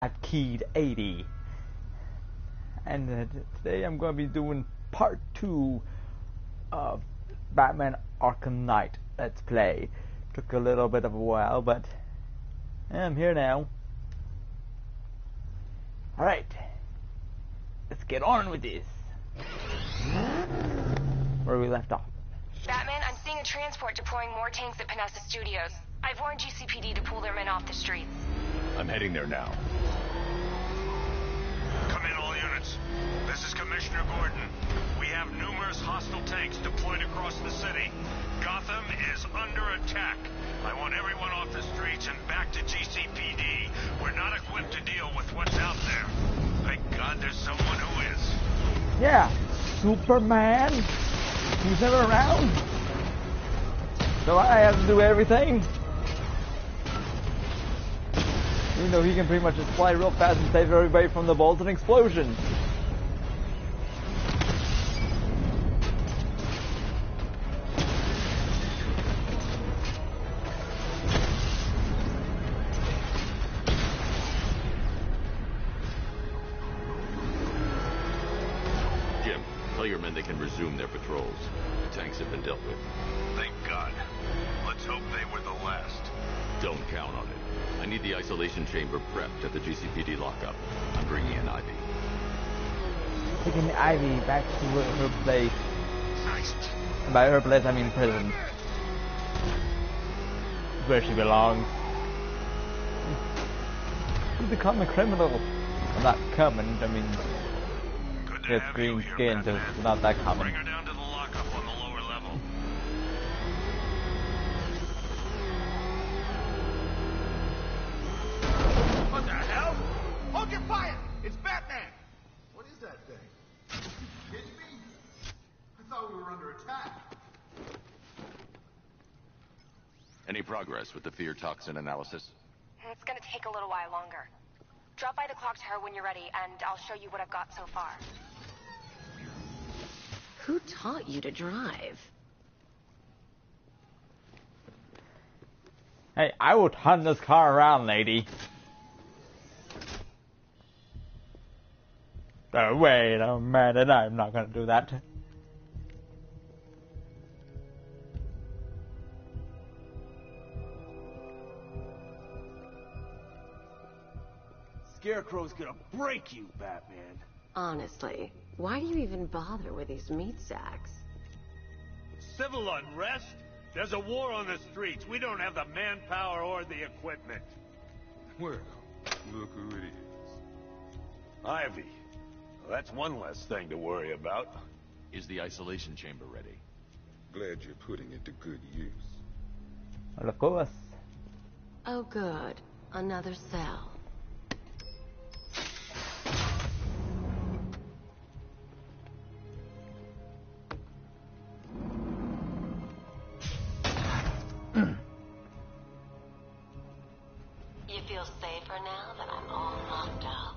adkead80's, and today I'm going to be doing part 2 of Batman Arkham Knight Let's Play. Took a little bit of a while, but I'm here now. Alright, let's get on with this. Where we left off. Batman, I'm seeing a transport deploying more tanks at Panessa Studios. I've warned GCPD to pull their men off the streets. I'm heading there now. Come in, all units. This is Commissioner Gordon. We have numerous hostile tanks deployed across the city. Gotham is under attack. I want everyone off the streets and back to GCPD. We're not equipped to deal with what's out there. Thank God there's someone who is. Yeah, Superman. He's never around. So I have to do everything. Even though he can pretty much just fly real fast and save everybody from the bolts and explosions. Jim, tell your men they can resume their patrols. The tanks have been dealt with. Thank God. Let's hope they were the last. Don't count on it. I need the isolation chamber prepped at the GCPD lockup. I'm bringing in Ivy. Taking Ivy back to her place. And by her place, I mean prison. Where she belongs. She's become a criminal. Well, not common, I mean, with green skin, so it's not that common. Bring her down to the lockup on the lower level. What the hell? Hold your fire! It's Batman! What is that thing? You kidding me? I thought we were under attack. Any progress with the fear toxin analysis? It's gonna take a little while longer. Drop by the clock tower when you're ready, and I'll show you what I've got so far. Who taught you to drive? Hey, I will turn this car around, lady. Oh, wait a minute, I'm not gonna do that. Scarecrow's gonna break you, Batman. Honestly, why do you even bother with these meat sacks? Civil unrest? There's a war on the streets. We don't have the manpower or the equipment. Well, look who it is. Ivy. Well, that's one less thing to worry about. Is the isolation chamber ready? Glad you're putting it to good use. Well, of course. Oh good, another cell. You feel safer now that I'm all locked up?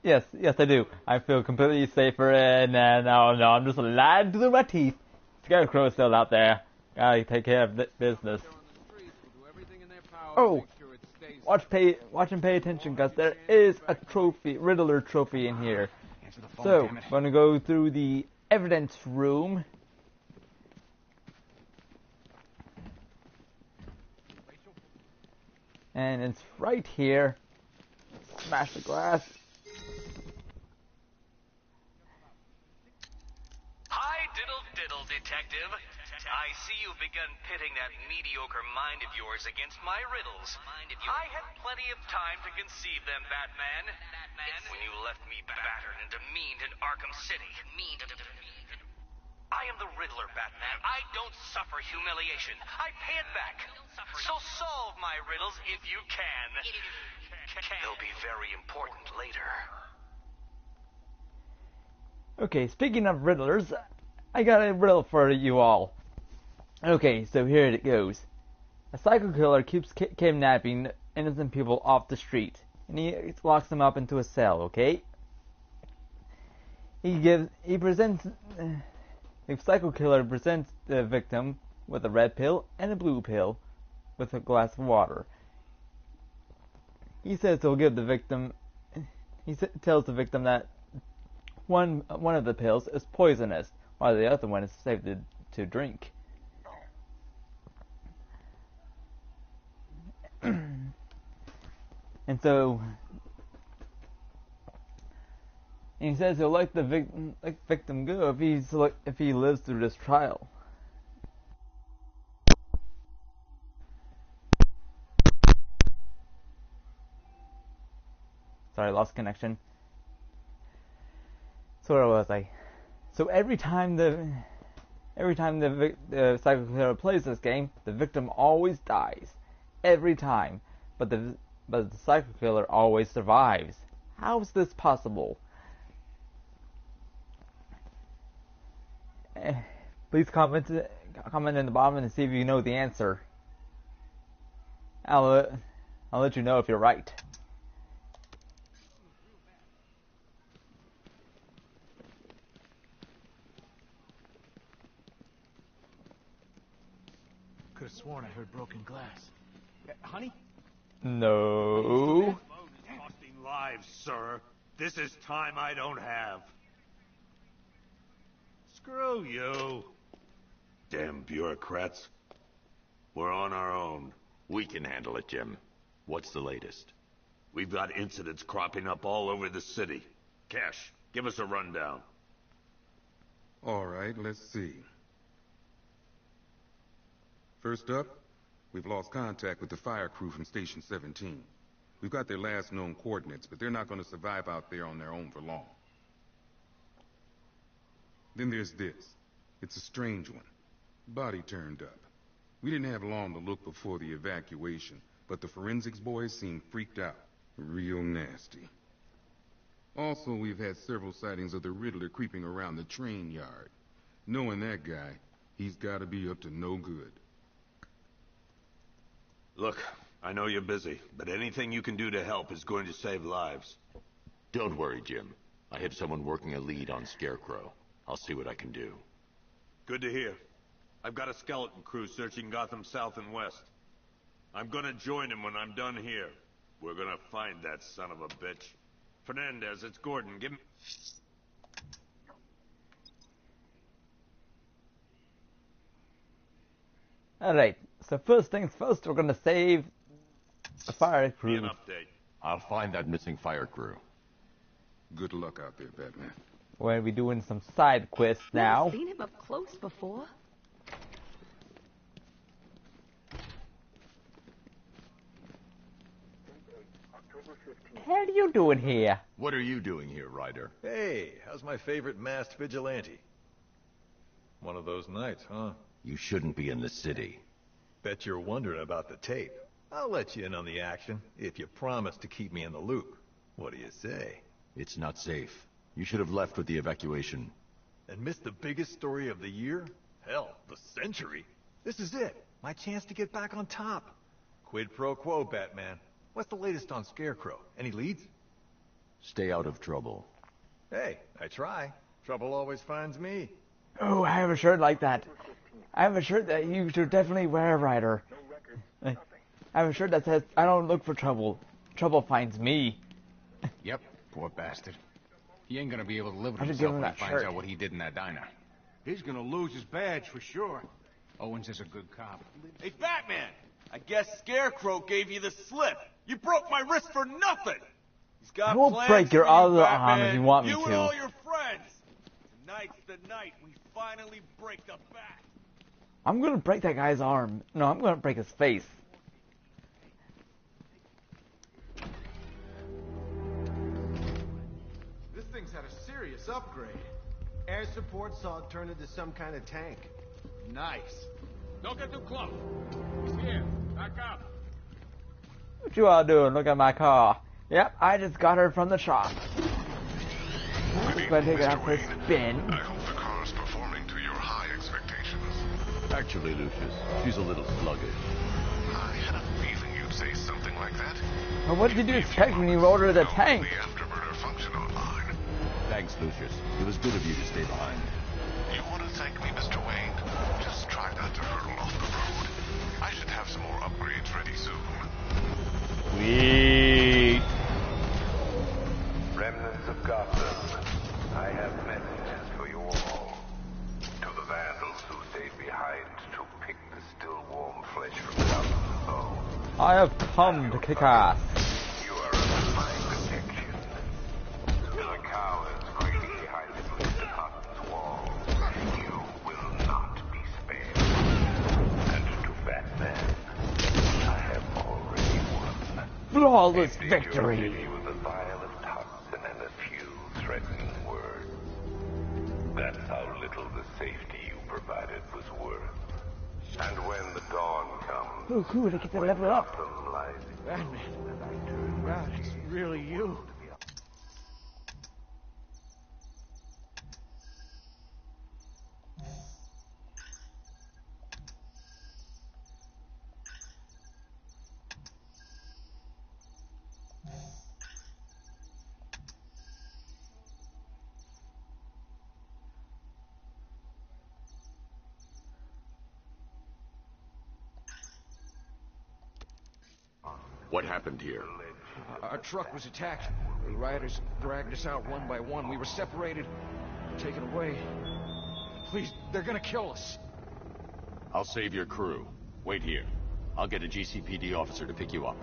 Yes, I do. I feel completely safer, and no, I'm just lying through my teeth. Scarecrow's still out there. Gotta take care of business. Oh, watch and pay attention, guys. There is a trophy, Riddler trophy in here. So, I'm gonna go through the evidence room. And it's right here. Smash the glass. Hi, diddle, detective. I see you've begun pitting that mediocre mind of yours against my riddles. I had plenty of time to conceive them, Batman. When you left me battered and demeaned in Arkham City. I am the Riddler, Batman. I don't suffer humiliation. I pay it back. So solve my riddles if you can. They'll be very important later. Okay, speaking of riddlers, I got a riddle for you all. Okay, so here it goes. A psycho killer keeps kidnapping innocent people off the street, and he locks them up into a cell, okay? The psycho killer presents the victim with a red pill and a blue pill with a glass of water. He says he'll give the victim. He tells the victim that one of the pills is poisonous, while the other one is safe to drink. And so, he says he'll let the victim go if he lives through this trial. Sorry, lost connection. So where was I? So every time the psycho killer plays this game, the victim always dies. Every time. But the psycho killer always survives. How is this possible? Please comment in the bottom and see if you know the answer. I'll let you know if you're right. Could have sworn I heard broken glass. Honey? No. Costing lives, sir. This is time I don't have. Screw you. Damn bureaucrats. We're on our own. We can handle it, Jim. What's the latest? We've got incidents cropping up all over the city. Cash, give us a rundown. All right, let's see. First up, we've lost contact with the fire crew from Station 17. We've got their last known coordinates, but they're not going to survive out there on their own for long. Then there's this. It's a strange one. Body turned up. We didn't have long to look before the evacuation, but the forensics boys seemed freaked out. Real nasty. Also, we've had several sightings of the Riddler creeping around the train yard. Knowing that guy, he's got to be up to no good. Look, I know you're busy, but anything you can do to help is going to save lives. Don't worry, Jim. I have someone working a lead on Scarecrow. I'll see what I can do. Good to hear. I've got a skeleton crew searching Gotham South and West. I'm gonna join him when I'm done here. We're gonna find that son of a bitch. Fernandez, it's Gordon. Give me... Alright, so first things first, we're gonna save the fire crew. An update. I'll find that missing fire crew. Good luck out there, Batman. We're gonna be doing some side quests now. Never seen him up close before. What the hell are you doing here? What are you doing here, Ryder? Hey, how's my favorite masked vigilante? One of those nights, huh? You shouldn't be in the city. Bet you're wondering about the tape. I'll let you in on the action, if you promise to keep me in the loop. What do you say? It's not safe. You should have left with the evacuation. And missed the biggest story of the year? Hell, the century. This is it. My chance to get back on top. Quid pro quo, Batman. What's the latest on Scarecrow? Any leads? Stay out of trouble. Hey, I try. Trouble always finds me. Oh, I have a shirt like that. I have a shirt that you should definitely wear, Ryder. I have a shirt that says, I don't look for trouble. Trouble finds me. Yep, poor bastard. He ain't gonna be able to live with I should give himself him when he that finds shirt. out what he did in that diner. He's gonna lose his badge for sure. Owens is a good cop. Hey, Batman! I guess Scarecrow gave you the slip. You broke my wrist for nothing! He's got I will plans break your for you, other arm Batman. if you want me You to. and all your friends. Tonight's the night we finally break the bat. I'm gonna break that guy's arm. No, I'm gonna break his face. This thing's had a serious upgrade. Air support saw it turn into some kind of tank. Nice. Don't get too close. He's here. Back up. What you all doing? Look at my car. Yep, I just got her from the shop. I'm just gonna take it out for a spin. I hope the car's performing to your high expectations. Actually, Lucius, she's a little sluggish. I had a feeling you'd say something like that. Well, what did you expect when you ordered a tank? The afterburner function online. Thanks, Lucius. It was good of you to stay behind. You want to thank me, Mr. Wayne? Just try not to hurtle off the road. I should have some more upgrades ready soon. Whee! citizens of Gotham, I have messages for you all. To the vandals who stayed behind to pick the still warm flesh from Gotham's bones. I have come to kick ass. You are under my protection. To the cowards grinning behind the twisted Hutton's walls, you will not be spared. And to Batman, I have already won. Flawless victory. With a vial of toxin and a few threatening words. That's how little the safety you provided was worth. And when the dawn comes, Oh, cool, I get to level up. Batman. God, it's really you. What happened here? Our truck was attacked. The rioters dragged us out one by one. We were separated, taken away. Please, they're gonna kill us. I'll save your crew. Wait here. I'll get a GCPD officer to pick you up.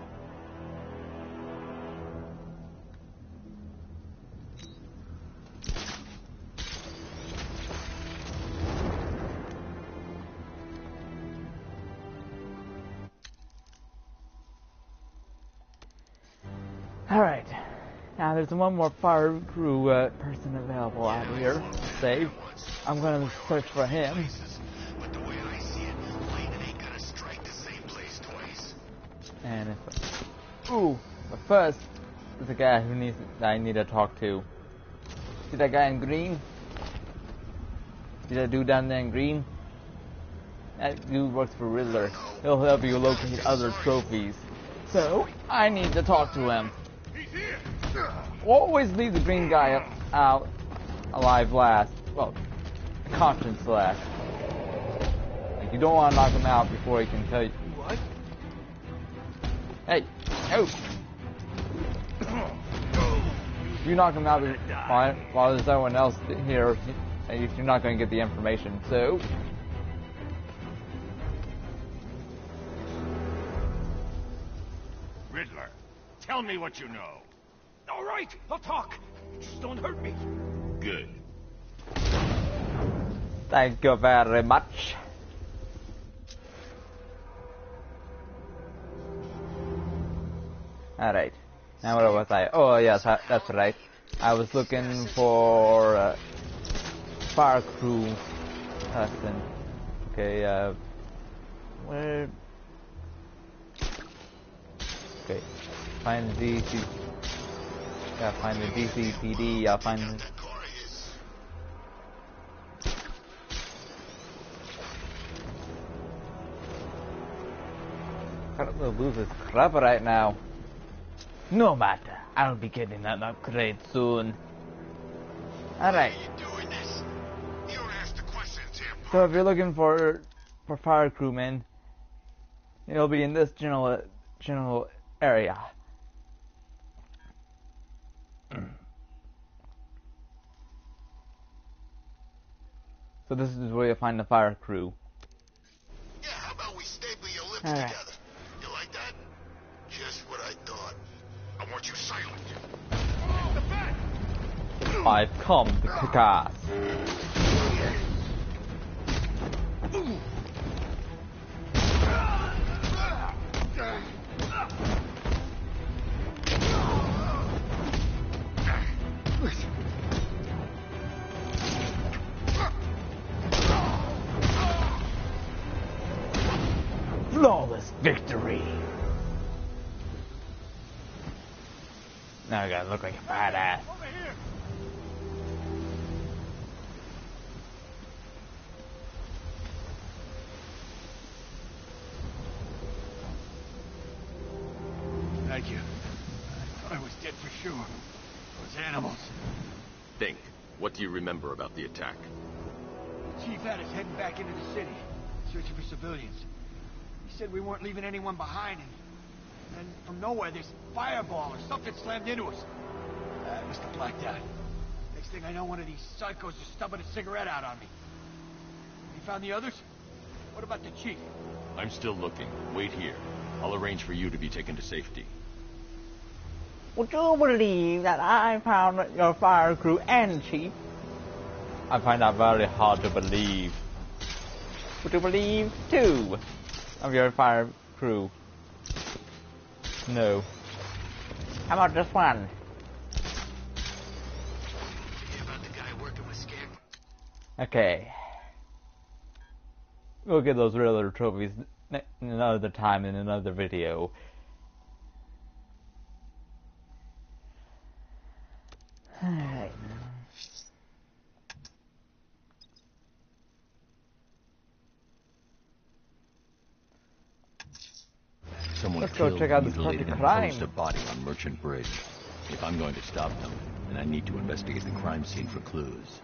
Alright. Now there's one more fire crew person available out here. Save. I'm gonna search for him. And if but first there's a guy who I need to talk to. See that guy in green? See that dude down there in green? That dude works for Riddler. He'll help you locate other trophies. So I need to talk to him. Always leave the green guy out alive last. Well, conscience last. Like, you don't want to knock him out before he can tell you. What? Hey, oh! If you knock him out while there's no one else here, you're not going to get the information. So, Riddler, tell me what you know. All right, I'll talk. Just don't hurt me. Good. thank you very much. Alright. Now where was I? Oh yes, that's right. I was looking for fire crew person. Okay, where? Okay, find the DC. Yeah, find the DCPD. I'll find the... Got to lose this crap right now. No matter, I'll be getting an upgrade soon. Alright. So if you're looking for fire crewmen, it'll be in this general area. So this is where you find the fire crew. Yeah, how about we staple your lips All right. together? You like that? Just what I thought. I want you silent. I've come to kick ass. Flawless victory. Now I gotta look like a badass. Over here. Thank you. I thought I was dead for sure. Those animals. Think. What do you remember about the attack? Chief had us heading back into the city, searching for civilians. He said we weren't leaving anyone behind, and from nowhere this fireball or something slammed into us. Must have blacked out. Next thing I know, one of these psychos is stubbing a cigarette out on me. You found the others? What about the chief? I'm still looking. Wait here. I'll arrange for you to be taken to safety. Would you believe that I found your fire crew and chief? I find that very hard to believe. Would you believe 2 of your fire crew? No. How about just 1? About the guy working with Scare. Okay. We'll get those Riddler trophies another time in another video. Alright. Someone Let's go killed, check out this mutilated, part of and crime. posed a body on Merchant Bridge. If I'm going to stop them, then I need to investigate the crime scene for clues.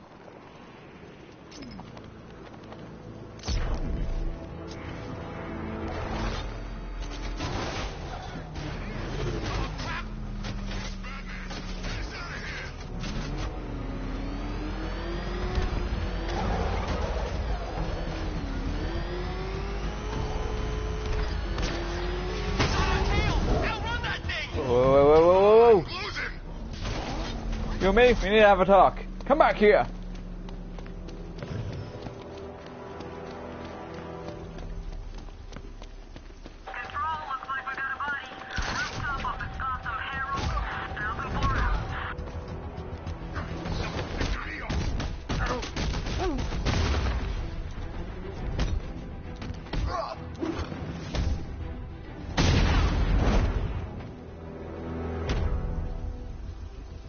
Whoa. You and me, we need to have a talk. Come back here.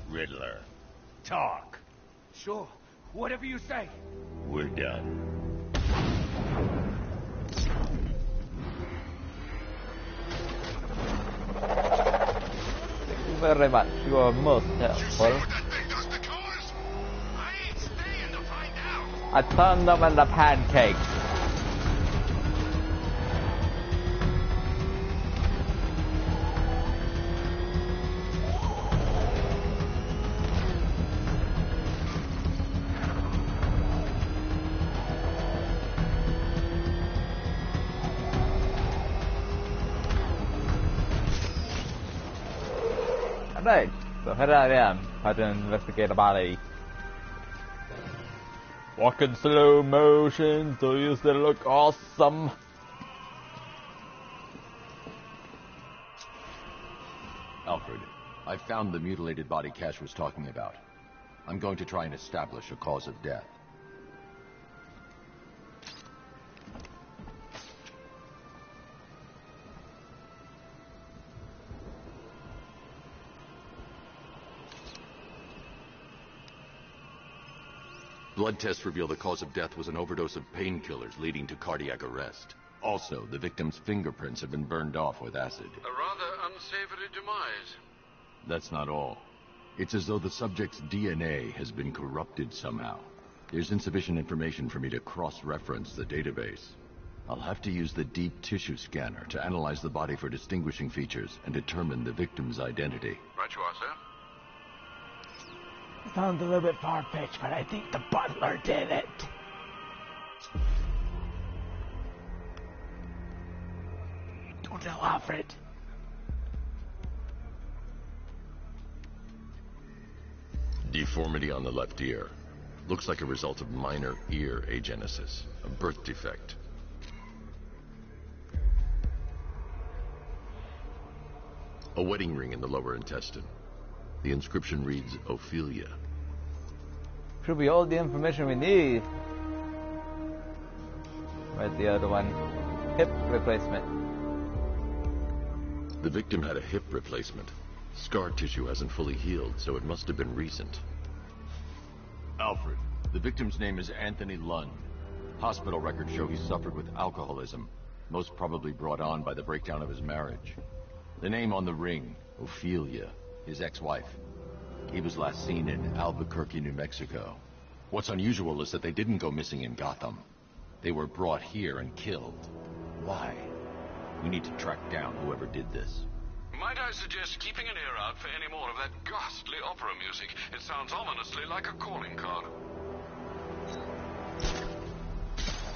Riddler, Talk. Sure. Whatever you say. we're done. Thank you very much. You are most helpful. I turned them into pancakes. Alright, so here I am, how to investigate a body. Walk in slow motion, so you still look awesome. Alfred, I found the mutilated body Cash was talking about. I'm going to try and establish a cause of death. Blood tests reveal the cause of death was an overdose of painkillers leading to cardiac arrest. Also, the victim's fingerprints have been burned off with acid. A rather unsavory demise. That's not all. It's as though the subject's DNA has been corrupted somehow. There's insufficient information for me to cross-reference the database. I'll have to use the deep tissue scanner to analyze the body for distinguishing features and determine the victim's identity. Right you are, sir. Sounds a little bit far-fetched, but I think the butler did it. Don't tell Alfred. Deformity on the left ear. Looks like a result of minor ear agenesis, a birth defect. A wedding ring in the lower intestine. The inscription reads, Ophelia. Should be all the information we need. Where's the other one? Hip replacement. The victim had a hip replacement. Scar tissue hasn't fully healed, so it must have been recent. Alfred, the victim's name is Anthony Lund. Hospital records show he suffered with alcoholism, most probably brought on by the breakdown of his marriage. The name on the ring, Ophelia, his ex-wife. He was last seen in Albuquerque, New Mexico. What's unusual is that they didn't go missing in Gotham. They were brought here and killed. Why? We need to track down whoever did this. Might I suggest keeping an ear out for any more of that ghastly opera music? It sounds ominously like a calling card.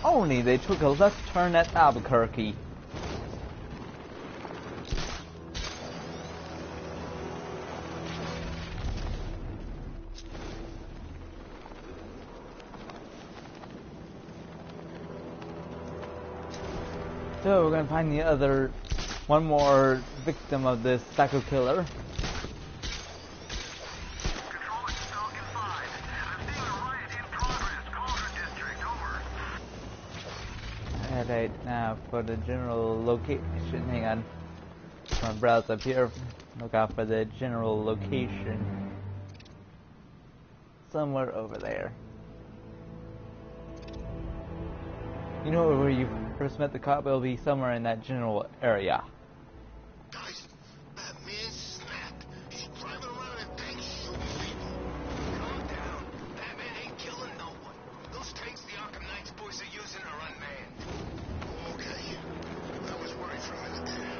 Only they took a left turn at Albuquerque. So we're gonna find the one more victim of this psycho killer. Alright, now for the general location, hang on. I'm gonna browse up here, look out for the general location. Somewhere over there. You know where you first met the cop? It'll be somewhere in that general area. Guys, Batman snapped. He's driving around in tanks shooting people. Calm down. Batman ain't killing no one. Those tanks the Arkham Knight's boys are using are unmanned. Okay. I was worried for a minute there.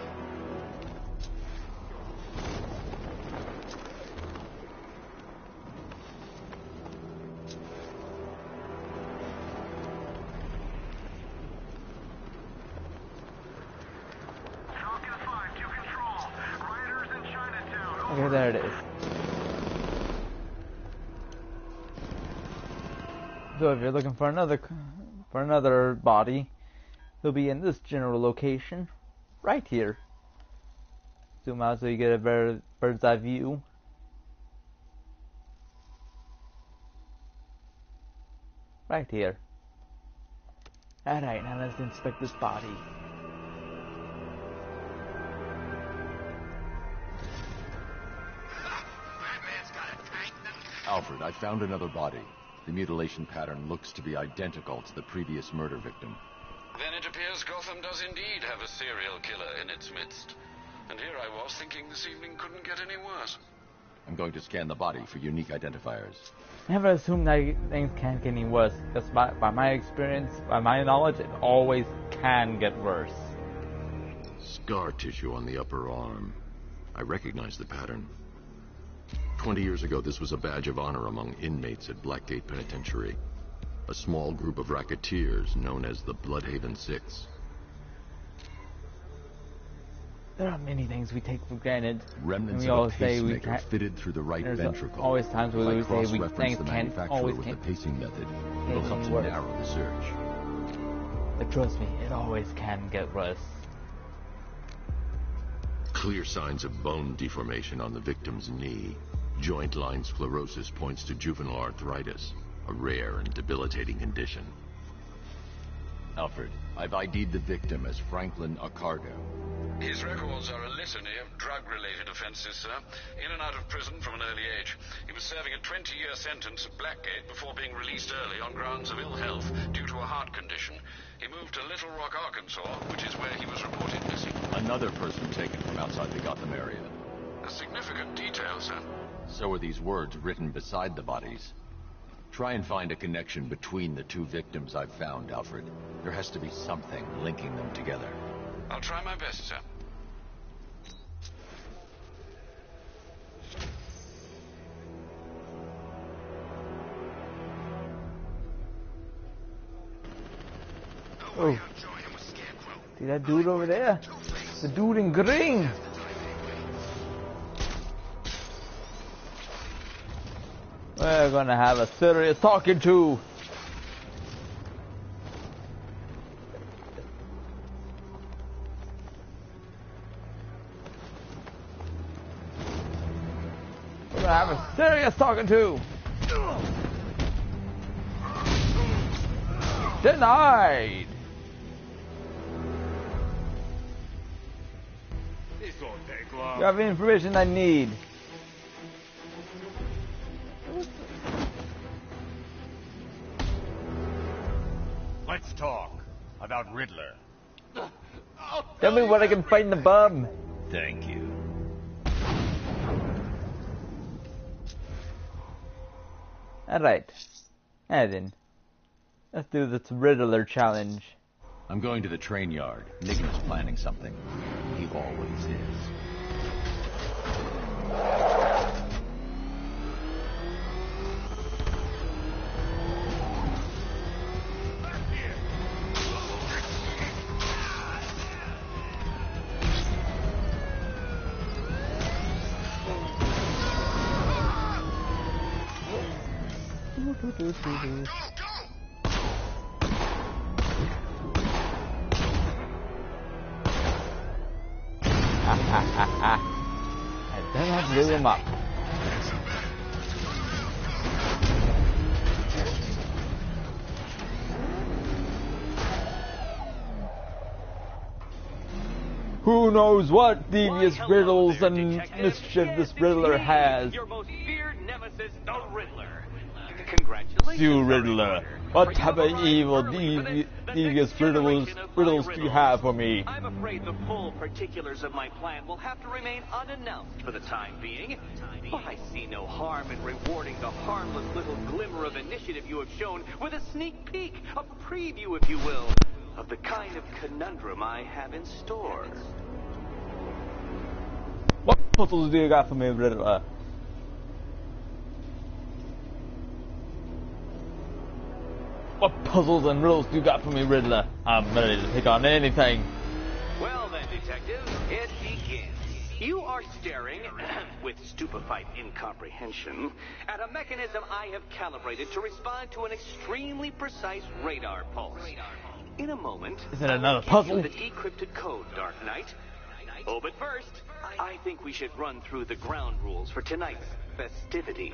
Okay, there it is. So if you're looking for another body, he'll be in this general location, right here. Zoom out so you get a better bird's eye view. Right here. Alright, now let's inspect this body. Alfred, I found another body. The mutilation pattern looks to be identical to the previous murder victim. Then it appears Gotham does indeed have a serial killer in its midst. And here I was thinking this evening couldn't get any worse. I'm going to scan the body for unique identifiers. Never assume that things can't get any worse, because by my experience, by my knowledge, it always can get worse. Scar tissue on the upper arm. I recognize the pattern. 20 years ago, this was a badge of honor among inmates at Blackgate Penitentiary. A small group of racketeers known as the Bloodhaven Six. There are many things we take for granted. Remnants we of always a say we pacemaker can't. fitted through the right There's ventricle. always times where we say we cross-reference things the can't manufacturer always with can't. the pacing method. It'll help to narrow the search. But trust me, it always can get worse. Clear signs of bone deformation on the victim's knee. Joint line sclerosis points to juvenile arthritis, a rare and debilitating condition. Alfred, I've ID'd the victim as Franklin Accardo. His records are a litany of drug-related offenses, sir. In and out of prison from an early age. He was serving a 20-year sentence at Blackgate before being released early on grounds of ill health due to a heart condition. He moved to Little Rock, Arkansas, which is where he was reported missing. Another person taken from outside the Gotham area. A significant detail, sir. So are these words written beside the bodies. Try and find a connection between the two victims I've found, Alfred. There has to be something linking them together. I'll try my best, sir. Oh. See that dude over there? The dude in green! We're gonna have a serious talking to. We're gonna have a serious talking to. Denied. This won't take long. You have the information I need. Let's talk about Riddler. Tell me what I can find the bum. Thank you. Alright. And then. Let's do this Riddler challenge. I'm going to the train yard. Enigma's planning something. He always is. I don't have to do them up. Who knows what devious riddles and mischief this Riddler has? Your most feared nemesis, the Riddler. Congratulations, You Riddler, what type of evil devious riddles do you have for me? I'm afraid the full particulars of my plan will have to remain unannounced for the time being. But I see no harm in rewarding the harmless little glimmer of initiative you have shown with a sneak peek, a preview, if you will, of the kind of conundrum I have in store. What puzzles do you got for me, Riddler? What puzzles and riddles do you got for me, Riddler? I'm ready to take on anything. Well then, Detective, it begins. You are staring, with stupefied incomprehension, at a mechanism I have calibrated to respond to an extremely precise radar pulse. In a moment, Is it another puzzle? the decrypted code, Dark Knight. Oh, but first, I think we should run through the ground rules for tonight's festivities.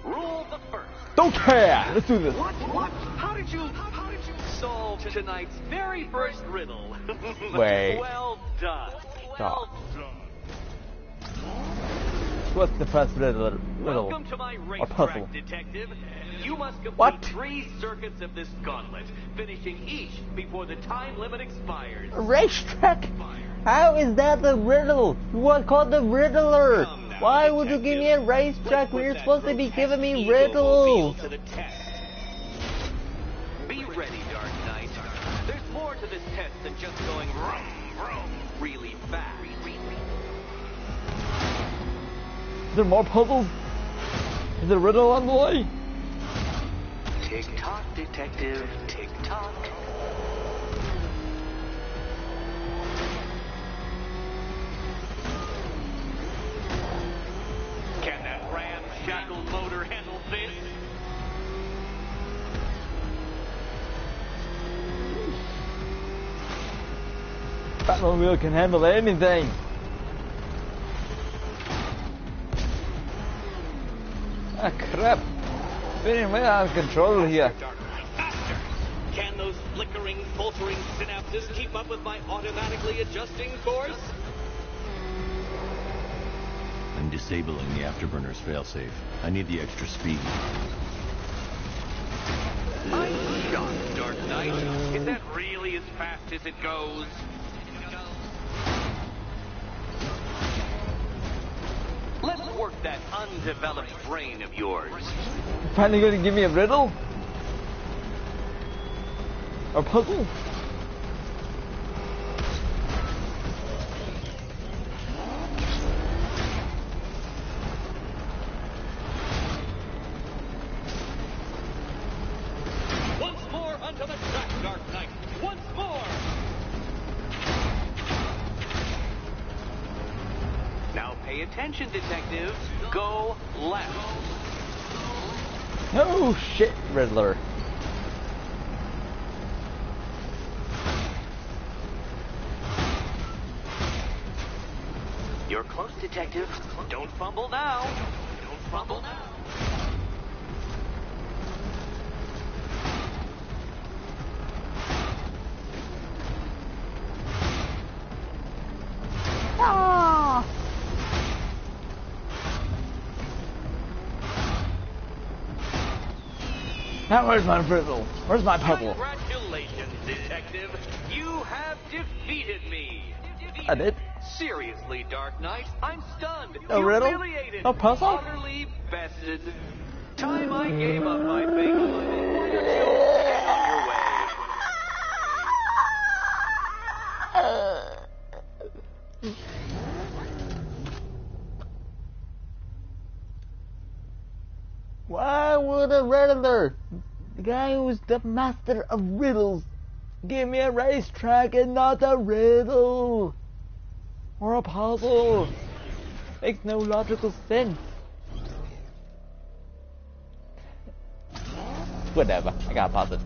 Rule the first. Don't care. Let's do this. What? How did you solve tonight's very first riddle? Wait. Well done. Well done. What's the first riddle? Welcome to my Or puzzle? racetrack, Detective. You must complete What? 3 circuits of this gauntlet, finishing each before the time limit expires. A racetrack? How is that the riddle? You are called the Riddler. Why would you give me a racetrack when you're supposed to be giving me riddles? To the test. Be ready, Dark Knight. There's more to this test than just going vroom, vroom, really fast. Is there more puzzles? Is there a riddle on the way? Tick-tock, Detective, tick-tock. Can that ramshackle motor handle this? Batmobile can handle anything. Ah, crap. Spinning way out of control here. Faster! Can those flickering, faltering synapses keep up with my automatically adjusting course? I'm disabling the afterburner's failsafe. I need the extra speed. I'm shocked, Dark Knight. Is that really as fast as it goes? Let's work that undeveloped brain of yours. You finally going to give me a riddle? Or puzzle? Once more onto the track, Dark Knight. Once more! Now pay attention, Detective. Go left. No shit, Riddler. You're close, Detective. Don't fumble now. Don't fumble now. Ah! Now where's my riddle? Where's my puzzle? Congratulations, Detective. You have defeated me. I did. Seriously, Dark Knight, I'm stunned. A riddle? Humiliated. A puzzle? Utterly bested. Time I gave up my big limit. Why don't you get on your way? Why would a riddler, the guy who's the master of riddles, give me a racetrack and not a riddle? Or a puzzle? Makes no logical sense. Whatever, I gotta pause it.